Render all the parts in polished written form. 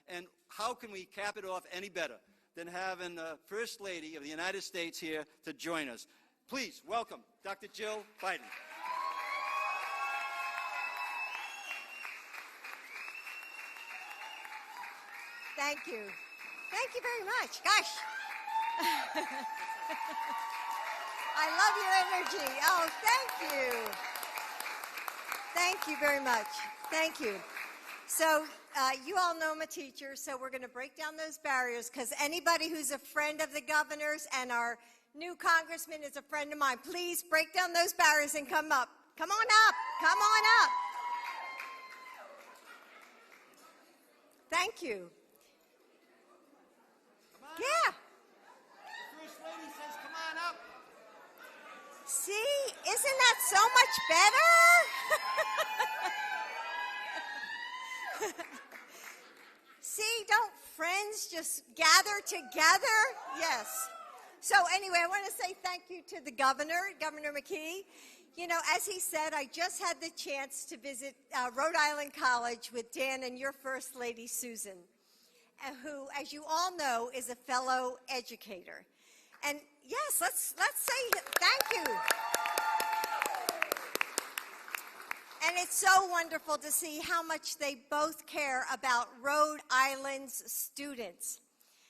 And how can we cap it off any better than having the First Lady of the United States here to join us? Please welcome Dr. Jill Biden. Thank you. Thank you very much. Gosh. I love your energy. Oh, thank you. Thank you very much. Thank you. So you all know I'm a teacher, so we're going to break down those barriers because anybody who's a friend of the governor's and our new congressman is a friend of mine. Please break down those barriers and come up. Come on up. Come on up. Thank you. Yeah. The First Lady says, come on up. See, isn't that so much better? See, don't friends just gather together? Yes. So anyway, I want to say thank you to the governor, Governor McKee. You know, as he said, I just had the chance to visit Rhode Island College with Dan and your First Lady, Susan, who, as you all know, is a fellow educator. And yes, let's say thank you. And it's so wonderful to see how much they both care about Rhode Island's students.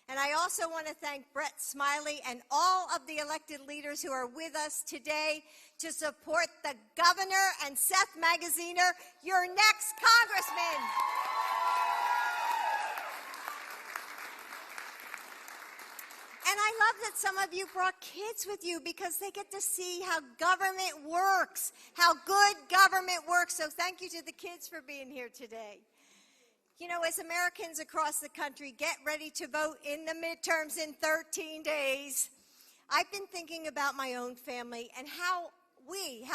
And I also want to thank Brett Smiley and all of the elected leaders who are with us today to support the governor and Seth Magaziner, your next congressman. And I love that some of you brought kids with you because they get to see how government works, how good government works. So thank you to the kids for being here today. You know, as Americans across the country get ready to vote in the midterms in 13 days, I've been thinking about my own family and how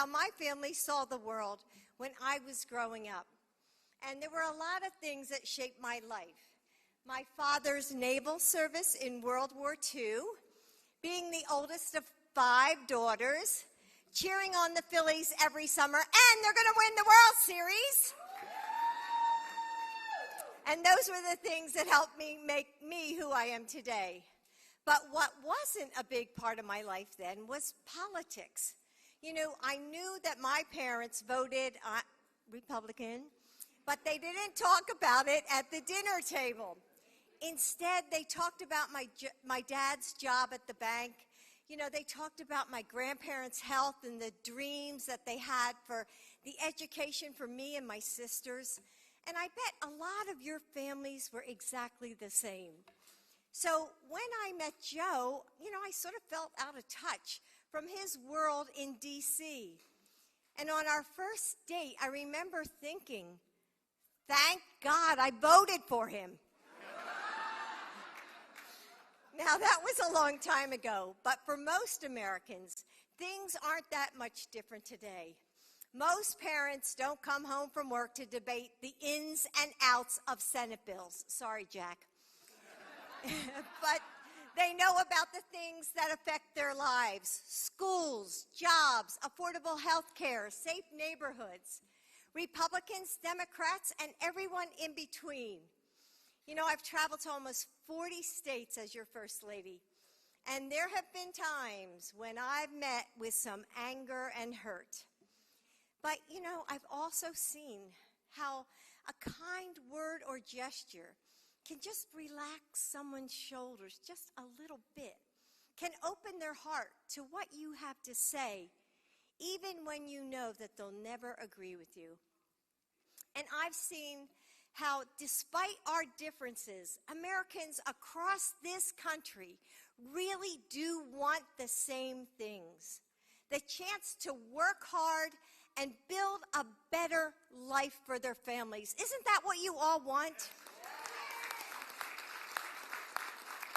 my family saw the world when I was growing up. And there were a lot of things that shaped my life. My father's naval service in World War II, being the oldest of 5 daughters, cheering on the Phillies every summer, and they're going to win the World Series. And those were the things that helped me make me who I am today. But what wasn't a big part of my life then was politics. You know, I knew that my parents voted Republican, but they didn't talk about it at the dinner table. Instead, they talked about my dad's job at the bank. You know, they talked about my grandparents' health and the dreams that they had for the education for me and my sisters. And I bet a lot of your families were exactly the same. So when I met Joe, you know, I sort of felt out of touch from his world in D.C. And on our first date, I remember thinking, thank God I voted for him. Now, that was a long time ago, but for most Americans, things aren't that much different today. Most parents don't come home from work to debate the ins and outs of Senate bills. Sorry, Jack. But they know about the things that affect their lives: schools, jobs, affordable health care, safe neighborhoods, Republicans, Democrats, and everyone in between. You know, I've traveled to almost 40 states as your First Lady, and there have been times when I've met with some anger and hurt. But, you know, I've also seen how a kind word or gesture can just relax someone's shoulders just a little bit, can open their heart to what you have to say, even when you know that they'll never agree with you. And I've seen how, despite our differences, Americans across this country really do want the same things: the chance to work hard and build a better life for their families. Isn't that what you all want?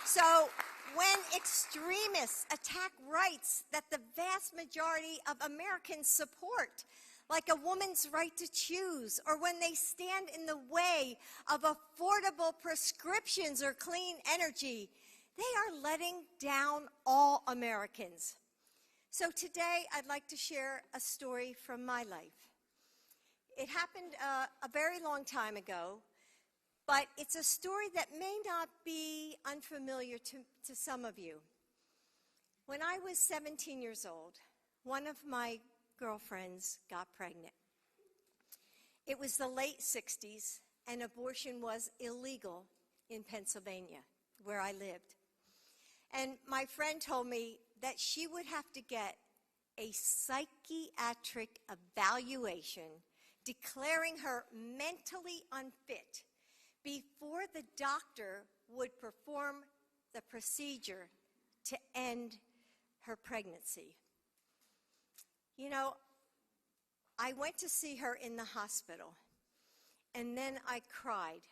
So when extremists attack rights that the vast majority of Americans support, like a woman's right to choose, or when they stand in the way of affordable prescriptions or clean energy, they are letting down all Americans. So today, I'd like to share a story from my life. It happened a very long time ago, but it's a story that may not be unfamiliar to some of you. When I was 17 years old, one of my girlfriends got pregnant. It was the late 60s, and abortion was illegal in Pennsylvania, where I lived. And my friend told me that she would have to get a psychiatric evaluation declaring her mentally unfit before the doctor would perform the procedure to end her pregnancy. You know, I went to see her in the hospital, and then I cried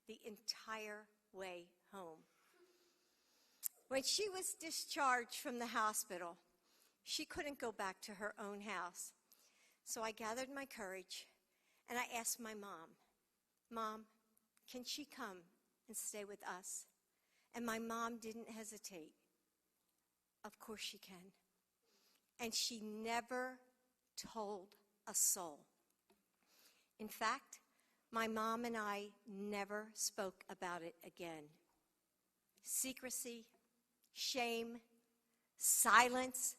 the entire way home. When she was discharged from the hospital, she couldn't go back to her own house. So I gathered my courage, and I asked my mom, "Mom, can she come and stay with us?" And my mom didn't hesitate. Of course she can. And she never told a soul. In fact, my mom and I never spoke about it again. Secrecy, shame, silence,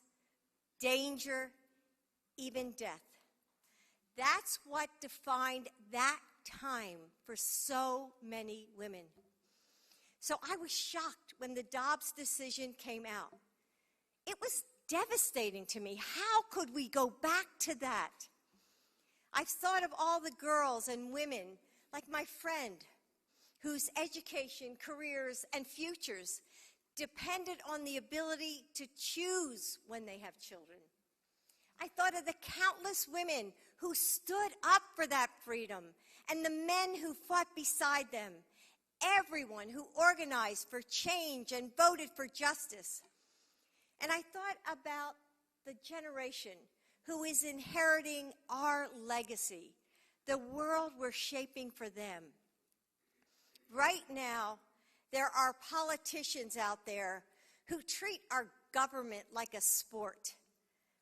danger, even death. That's what defined that time for so many women. So I was shocked when the Dobbs decision came out. It was devastating to me. How could we go back to that? I've thought of all the girls and women, like my friend, whose education, careers, and futures depended on the ability to choose when they have children. I thought of the countless women who stood up for that freedom and the men who fought beside them, everyone who organized for change and voted for justice. And I thought about the generation who is inheriting our legacy, the world we're shaping for them. Right now, there are politicians out there who treat our government like a sport.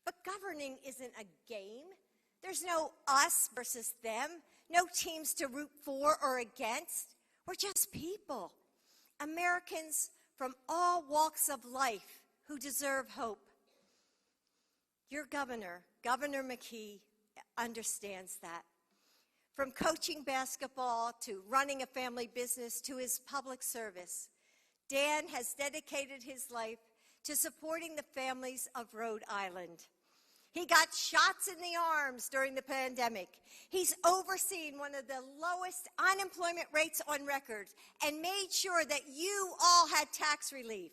But governing isn't a game. There's no us versus them, no teams to root for or against. We're just people, Americans from all walks of life who deserve hope. Your governor, Governor McKee, understands that. From coaching basketball to running a family business to his public service, Dan has dedicated his life to supporting the families of Rhode Island. He got shots in the arms during the pandemic. He's overseen one of the lowest unemployment rates on record and made sure that you all had tax relief.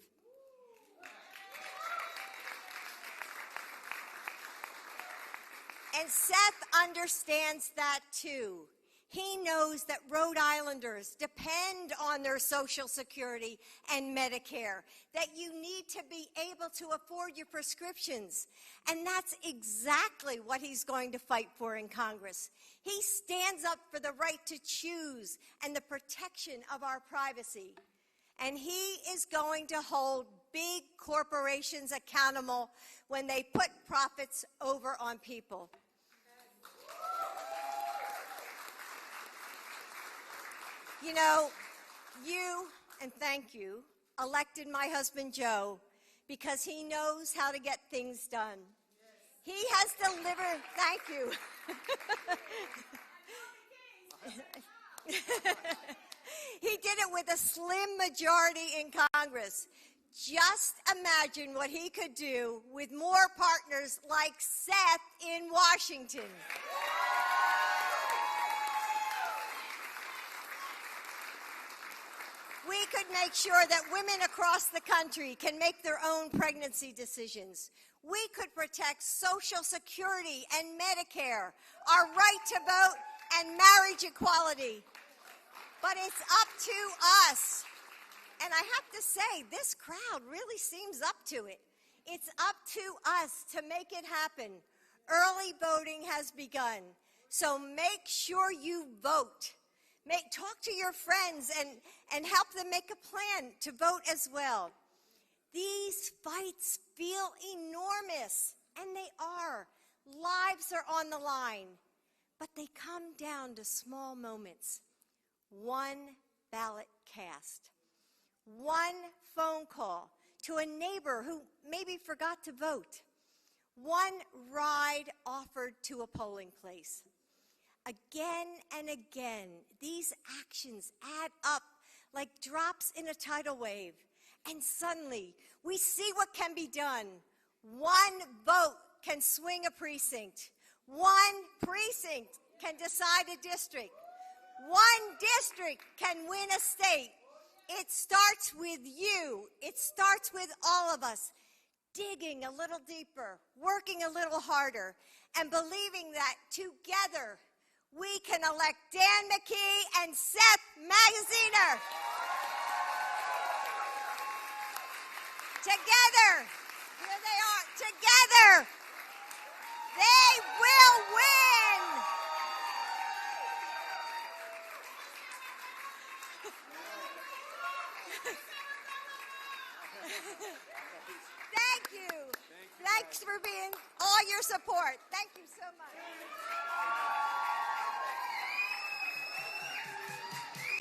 And Seth understands that too. He knows that Rhode Islanders depend on their Social Security and Medicare, that you need to be able to afford your prescriptions. And that's exactly what he's going to fight for in Congress. He stands up for the right to choose and the protection of our privacy. And he is going to hold big corporations accountable when they put profits over on people. You know, you, and thank you, elected my husband Joe because he knows how to get things done. He has delivered, thank you. He did it with a slim majority in Congress. Just imagine what he could do with more partners like Seth in Washington. We could make sure that women across the country can make their own pregnancy decisions. We could protect Social Security and Medicare, our right to vote, and marriage equality. But it's up to us. And I have to say, this crowd really seems up to it. It's up to us to make it happen. Early voting has begun, so make sure you vote. Talk to your friends and help them make a plan to vote as well. These fights feel enormous, and they are. Lives are on the line, but they come down to small moments, one ballot cast. One phone call to a neighbor who maybe forgot to vote. One ride offered to a polling place. Again and again, these actions add up like drops in a tidal wave. And suddenly, we see what can be done. One vote can swing a precinct. One precinct can decide a district. One district can win a state. It starts with you. It starts with all of us digging a little deeper, working a little harder, and believing that together we can elect Dan McKee and Seth Magaziner. Together, here they are, together, they will win. Thank you. Thanks for being all your support. Thank you so much.